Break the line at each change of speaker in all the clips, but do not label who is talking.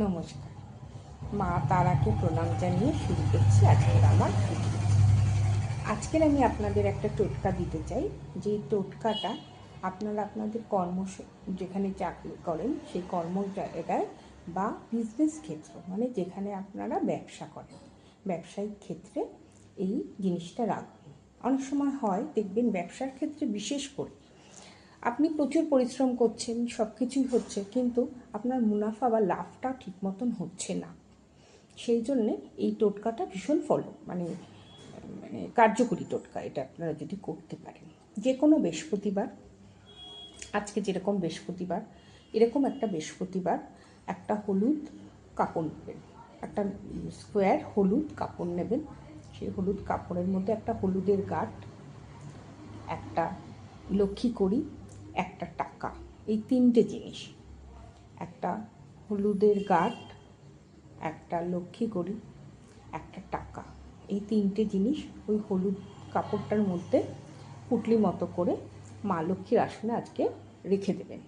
নমস্কার। মা তারাকে প্রণাম জানিয়ে শুরু করছি আজকের আমার ভিডিও। আজকের আমি আপনাদের একটা টোটকা দিতে চাই, যে টোটকাটা আপনারা আপনাদের যেখানে চাকরি করেন সেই কর্ম জায়গায় বা বিজনেস ক্ষেত্র, মানে যেখানে আপনারা ব্যবসা করেন, ব্যবসায়িক ক্ষেত্রে এই জিনিসটা রাখবেন। অনেক সময় হয় দেখবেন ব্যবসার ক্ষেত্রে বিশেষ করে আপনি প্রচুর পরিশ্রম করছেন, সব কিছুই হচ্ছে, কিন্তু আপনার মুনাফা বা লাভটা ঠিক মতন হচ্ছে না। সেই জন্যে এই টোটকাটা ভীষণ মানে কার্যকরী টোটকা। এটা আপনারা যদি করতে পারেন, যে কোনো বৃহস্পতিবার, আজকে যেরকম বৃহস্পতিবার, এরকম একটা বৃহস্পতিবার একটা হলুদ কাপড় নেবেন, একটা স্কোয়ার হলুদ কাপড় নেবেন। সেই হলুদ কাপড়ের মধ্যে একটা হলুদের গাঁট, একটা লক্ষ্মী কড়ি, একটা টাকা, এই তিনটে জিনিস, একটা হলুদের গাঁট, একটা লক্ষ্মী কড়ি, একটা টাকা, এই তিনটে জিনিস ওই হলুদ কাপড়টার মধ্যে পুটলি মতো করে মা লক্ষ্মীর আসনে আজকে রেখে দেবেন।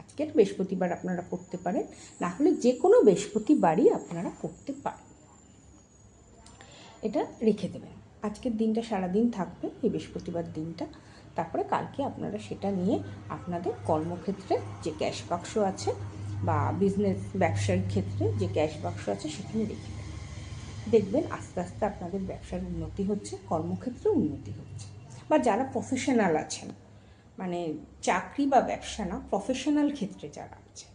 আজকের বৃহস্পতিবার আপনারা করতে পারেন, না হলে যে কোনো বৃহস্পতিবারই আপনারা করতে পারেন। এটা রেখে দেবেন। আজকের দিনটা সারাদিন থাকবে, এই বৃহস্পতিবার দিনটা। তারপরে কালকে আপনারা সেটা নিয়ে আপনাদের কর্মক্ষেত্রে যে ক্যাশ বাক্স আছে বা বিজনেস ব্যবসার ক্ষেত্রে যে ক্যাশ বাক্স আছে সেখানে রেখে দেবেন। দেখবেন আস্তে আস্তে আপনাদের ব্যবসার উন্নতি হচ্ছে, কর্মক্ষেত্রে উন্নতি হচ্ছে। বা যারা প্রফেশনাল আছেন, মানে চাকরি বা ব্যবসা না, প্রফেশনাল ক্ষেত্রে যারা আছে,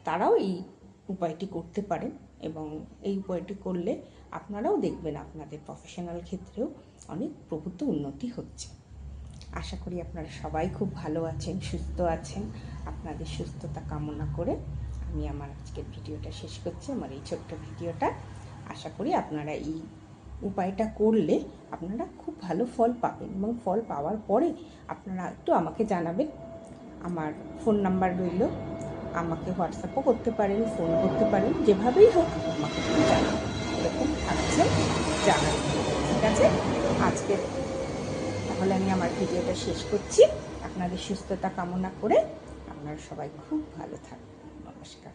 তারাও এই উপায়টি করতে পারেন। এবং এই উপায়টি করলে আপনারাও দেখবেন আপনাদের প্রফেশনাল ক্ষেত্রেও অনেক প্রভূত উন্নতি হচ্ছে। আশা করি আপনারা সবাই খুব ভালো আছেন, সুস্থ আছেন। আপনাদের সুস্থতা কামনা করে আমি আমার আজকের ভিডিওটা শেষ করছি, আমার এই ছোট্ট ভিডিওটা। আশা করি আপনারা এই উপায়টা করলে আপনারা খুব ভালো ফল পাবেন, এবং ফল পাওয়ার পরে আপনারা একটু আমাকে জানাবেন। আমার ফোন নাম্বার রইল, আমাকে হোয়াটসঅ্যাপও করতে পারেন, ফোন করতে পারেন, যেভাবেই হোক আমাকে একটু জানাবেন এরকম থাকছে, জানাবেন। ঠিক আছে? আজকে তাহলে আমি আমার ভিডিওটা শেষ করছি। আপনাদের সুস্থতা কামনা করে আপনারা সবাই খুব ভালো থাকবেন। নমস্কার।